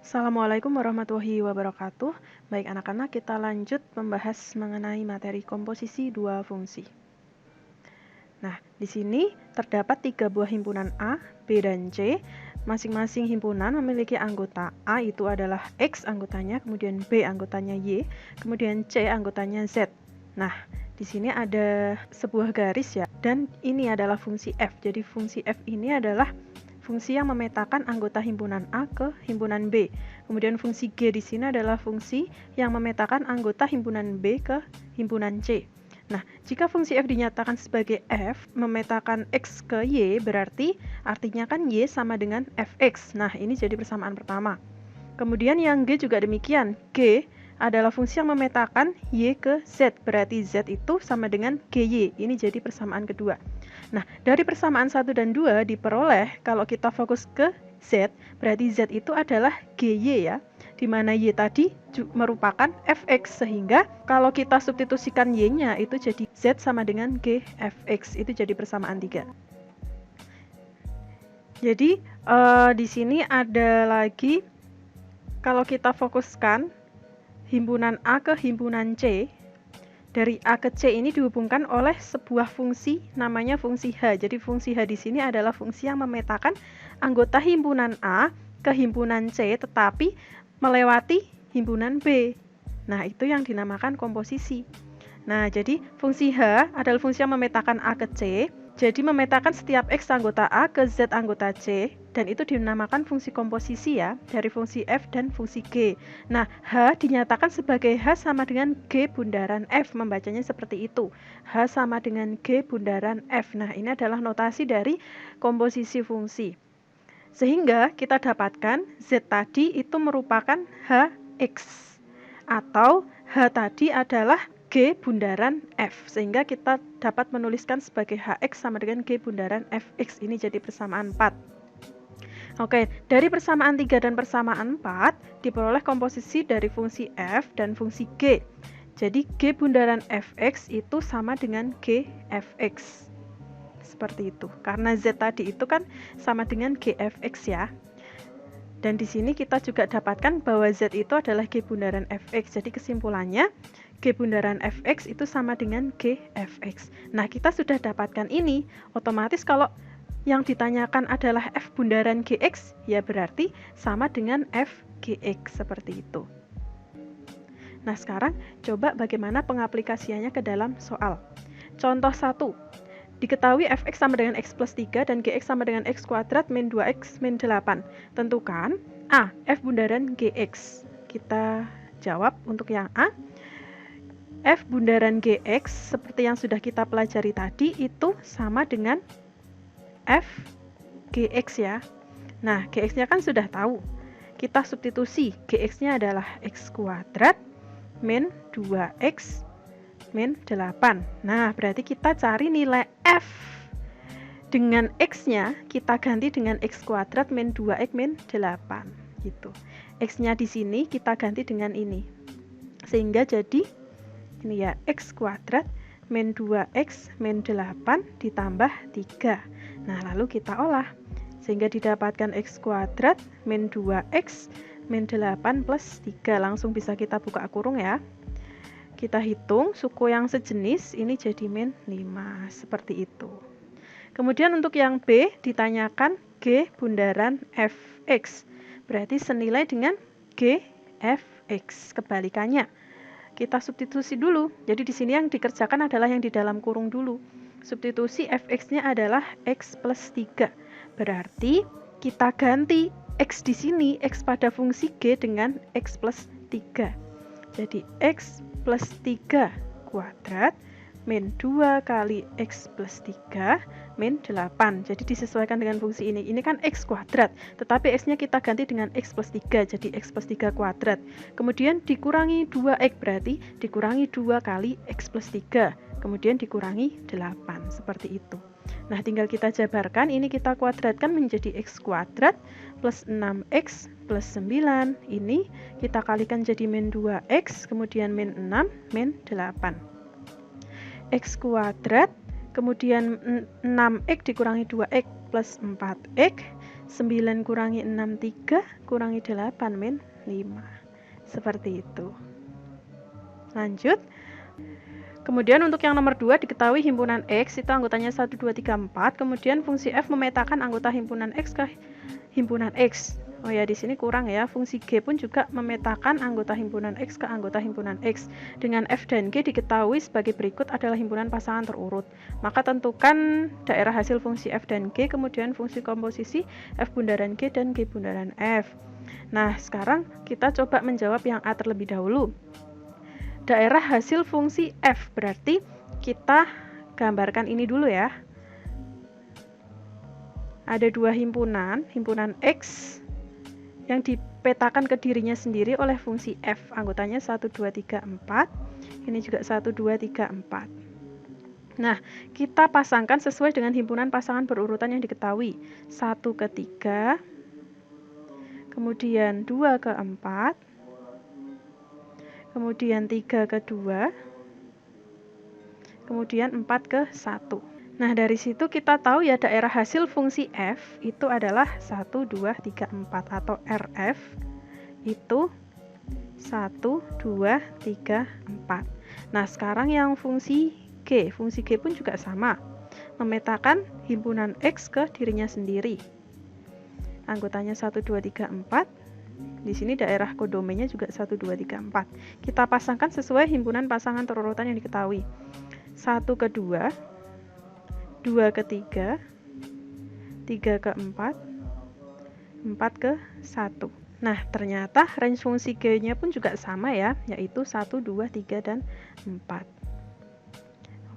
Assalamualaikum warahmatullahi wabarakatuh. Baik anak-anak, kita lanjut membahas mengenai materi komposisi dua fungsi. Nah, di sini terdapat 3 buah himpunan A, B, dan C. Masing-masing himpunan memiliki anggota. A itu adalah X anggotanya, kemudian B anggotanya Y, kemudian C anggotanya Z. Nah, di sini ada sebuah garis ya, dan ini adalah fungsi F. Jadi fungsi F ini adalah fungsi yang memetakan anggota himpunan A ke himpunan B. Kemudian fungsi G di sini adalah fungsi yang memetakan anggota himpunan B ke himpunan C. Nah, jika fungsi F dinyatakan sebagai F memetakan X ke Y, berarti artinya kan Y sama dengan Fx. Nah, ini jadi persamaan pertama. Kemudian yang G juga demikian. G adalah fungsi yang memetakan Y ke Z, berarti Z itu sama dengan GY. Ini jadi persamaan kedua. Nah, dari persamaan 1 dan 2 diperoleh kalau kita fokus ke Z, berarti Z itu adalah GY ya, di mana Y tadi merupakan Fx, sehingga kalau kita substitusikan Y-nya itu jadi Z sama dengan GFx, itu jadi persamaan 3. Jadi, di sini ada lagi, kalau kita fokuskan himpunan A ke himpunan C, dari A ke C ini dihubungkan oleh sebuah fungsi namanya fungsi H. Jadi fungsi H di sini adalah fungsi yang memetakan anggota himpunan A ke himpunan C tetapi melewati himpunan B. Nah, itu yang dinamakan komposisi. Nah, jadi fungsi H adalah fungsi yang memetakan A ke C. Jadi memetakan setiap X anggota A ke Z anggota C, dan itu dinamakan fungsi komposisi ya, dari fungsi F dan fungsi G. Nah, H dinyatakan sebagai H sama dengan G bundaran F, membacanya seperti itu. H sama dengan G bundaran F. Nah, ini adalah notasi dari komposisi fungsi. Sehingga kita dapatkan Z tadi itu merupakan Hx, atau H tadi adalah G bundaran F, sehingga kita dapat menuliskan sebagai Hx sama dengan G bundaran Fx. Ini jadi persamaan 4. Oke, dari persamaan 3 dan persamaan 4 diperoleh komposisi dari fungsi F dan fungsi G. Jadi G bundaran Fx itu sama dengan Gfx. Seperti itu. Karena Z tadi itu kan sama dengan Gfx ya. Dan di sini kita juga dapatkan bahwa Z itu adalah G bundaran Fx. Jadi kesimpulannya G bundaran Fx itu sama dengan Gfx. Nah, kita sudah dapatkan ini. Otomatis kalau yang ditanyakan adalah F bundaran Gx, ya berarti sama dengan Fgx, seperti itu. Nah, sekarang coba bagaimana pengaplikasiannya ke dalam soal. Contoh 1. Diketahui Fx sama dengan X plus 3 dan Gx sama dengan X kuadrat min 2X min 8. Tentukan A, F bundaran Gx. Kita jawab untuk yang A. F bundaran Gx seperti yang sudah kita pelajari tadi itu sama dengan F Gx ya. Nah, Gx-nya kan sudah tahu. Kita substitusi, Gx-nya adalah X kuadrat min 2X min 8. Nah, berarti kita cari nilai F. Dengan X-nya kita ganti dengan X kuadrat min 2X min 8. Gitu. X-nya di sini kita ganti dengan ini. Sehingga jadi ini ya, X kuadrat min 2X min 8 ditambah 3. Nah, lalu kita olah. Sehingga didapatkan X kuadrat min 2X min 8 plus 3. Langsung bisa kita buka kurung ya. Kita hitung suku yang sejenis, ini jadi min 5, seperti itu. Kemudian untuk yang B, ditanyakan G bundaran Fx. Berarti senilai dengan Gfx, kebalikannya. Kita substitusi dulu. Jadi di sini yang dikerjakan adalah yang di dalam kurung dulu. Substitusi Fx-nya adalah X plus 3. Berarti kita ganti X di sini, X pada fungsi G dengan X plus 3. Jadi X plus 3 kuadrat min 2 kali X plus 3 min 8. Jadi disesuaikan dengan fungsi ini. Ini kan X kuadrat, tetapi X-nya kita ganti dengan X plus 3, jadi X plus 3 kuadrat. Kemudian dikurangi 2X, berarti dikurangi 2 kali X plus 3. Kemudian dikurangi 8, seperti itu. Nah, tinggal kita jabarkan, ini kita kuadratkan menjadi X kuadrat plus 6X plus 9. Ini kita kalikan jadi min 2X, kemudian min 6, min 8. X kuadrat, kemudian 6X dikurangi 2X plus 4X, 9 kurangi 6, 3, kurangi 8, min 5. Seperti itu. Lanjut. Kemudian untuk yang nomor 2 diketahui himpunan X itu anggotanya 1, 2, 3, 4. Kemudian fungsi F memetakan anggota himpunan X ke himpunan X. Oh ya, di sini kurang ya. Fungsi G pun juga memetakan anggota himpunan X ke anggota himpunan X. Dengan F dan G diketahui sebagai berikut adalah himpunan pasangan terurut. Maka tentukan daerah hasil fungsi F dan G, kemudian fungsi komposisi F bundaran G dan G bundaran F. Nah, sekarang kita coba menjawab yang A terlebih dahulu. Daerah hasil fungsi F, berarti kita gambarkan ini dulu ya. Ada dua himpunan, himpunan X yang dipetakan ke dirinya sendiri oleh fungsi F. Anggotanya 1, 2, 3, 4. Ini juga 1, 2, 3, 4. Nah, kita pasangkan sesuai dengan himpunan pasangan berurutan yang diketahui. 1 ke 3, kemudian 2 ke 4, kemudian 3 ke 2, kemudian 4 ke 1. Nah, dari situ kita tahu ya daerah hasil fungsi F itu adalah 1, 2, 3, 4 atau RF itu 1, 2, 3, 4. Nah, sekarang yang fungsi G pun juga sama. Memetakan himpunan X ke dirinya sendiri. Anggotanya 1, 2, 3, 4. Di sini daerah kodomennya juga 1, 2, 3, 4. Kita pasangkan sesuai himpunan pasangan terurutan yang diketahui. 1 ke 2, 2 ke 3, 3 ke 4, 4 ke 1. Nah, ternyata range fungsi G-nya pun juga sama ya, yaitu 1, 2, 3, dan 4.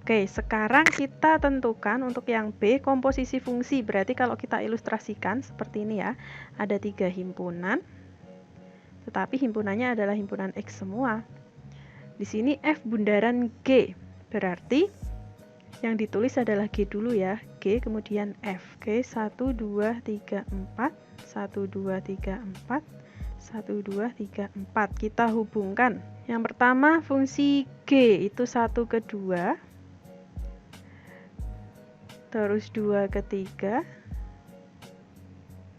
Oke, sekarang kita tentukan untuk yang B, komposisi fungsi. Berarti kalau kita ilustrasikan seperti ini ya, ada 3 himpunan, tetapi himpunannya adalah himpunan X semua. Di sini F bundaran G, berarti yang ditulis adalah G dulu ya, G kemudian F. G 1, 2, 3, 4, 1, 2, 3, 4, 1, 2, 3, 4. Kita hubungkan. Yang pertama fungsi G itu 1 ke 2, terus 2 ke 3,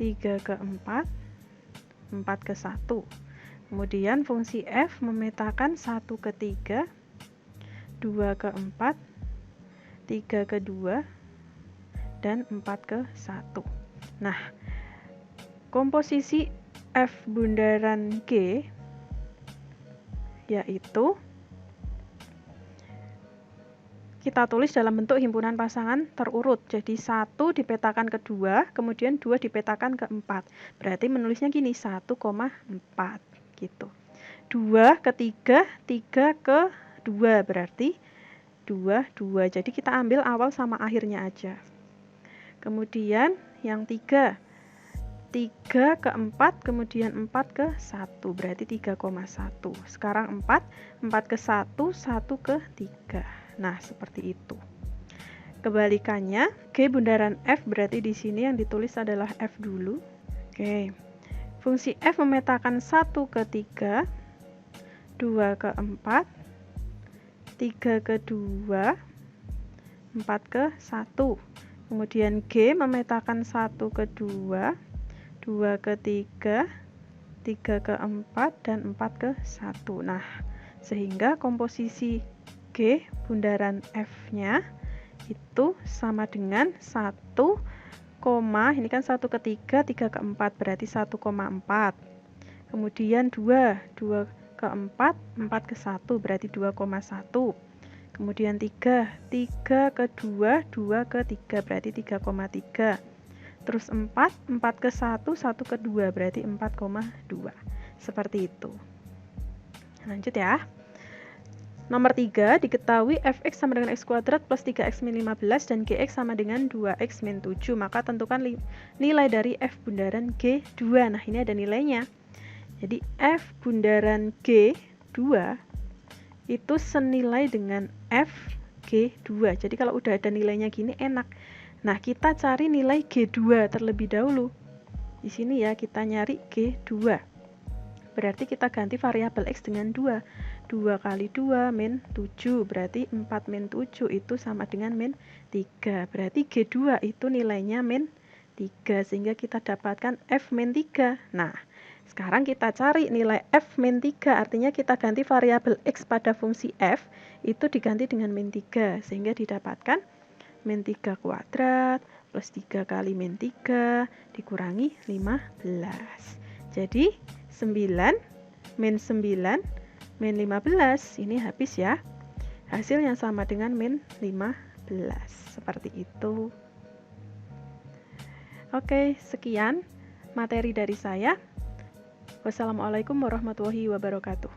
3 ke 4, 4 ke 1. Kemudian fungsi F memetakan 1 ke 3, 2 ke 4, 3 ke 2, dan 4 ke 1. Nah, komposisi F bundaran G yaitu kita tulis dalam bentuk himpunan pasangan terurut. Jadi 1 dipetakan ke 2, kemudian 2 dipetakan ke 4. Berarti menulisnya gini, 1,4 gitu. 2 ke 3, 3 ke 2 berarti 2, 2. Jadi kita ambil awal sama akhirnya aja. Kemudian yang 3 ke 4, kemudian 4 ke 1, berarti 3,1. Sekarang 4 ke 1, 1 ke 3. Nah, seperti itu. Kebalikannya, G bundaran F berarti di sini yang ditulis adalah F dulu. Oke. Fungsi F memetakan 1 ke 3, 2 ke 4, 3 ke 2, 4 ke 1. Kemudian G memetakan 1 ke 2, 2 ke 3, 3 ke 4, dan 4 ke 1. Nah, sehingga komposisi G bundaran F-nya itu sama dengan 1, ini kan 1 ke 3, 3 ke 4, berarti 1,4. Kemudian 2 ke 4, 4 ke 1, berarti 2,1. Kemudian 3 ke 2, 2 ke 3, berarti 3,3. Terus 4 ke 1, 1 ke 2, berarti 4,2. Seperti itu. Lanjut ya. Nomor 3, diketahui fx sama dengan x kuadrat plus 3x min 15 dan gx sama dengan 2x min 7. Maka tentukan nilai dari f bundaran G2. Nah, ini ada nilainya. Jadi f bundaran G2 itu senilai dengan f G2. Jadi kalau udah ada nilainya gini enak. Nah, kita cari nilai G2 terlebih dahulu. Di sini ya, kita nyari G2. Berarti kita ganti variabel x dengan 2. 2 kali 2 min 7, berarti 4 min 7 itu sama dengan min 3. Berarti G2 itu nilainya min 3, sehingga kita dapatkan F-3. Nah, sekarang kita cari nilai F-3, artinya kita ganti variabel X pada fungsi F, itu diganti dengan min 3, sehingga didapatkan min 3 kuadrat plus 3 kali min 3 dikurangi 15. Jadi 9 min 9 min 15, ini habis ya. Hasilnya sama dengan min 15, seperti itu. Oke, sekian materi dari saya. Wassalamualaikum warahmatullahi wabarakatuh.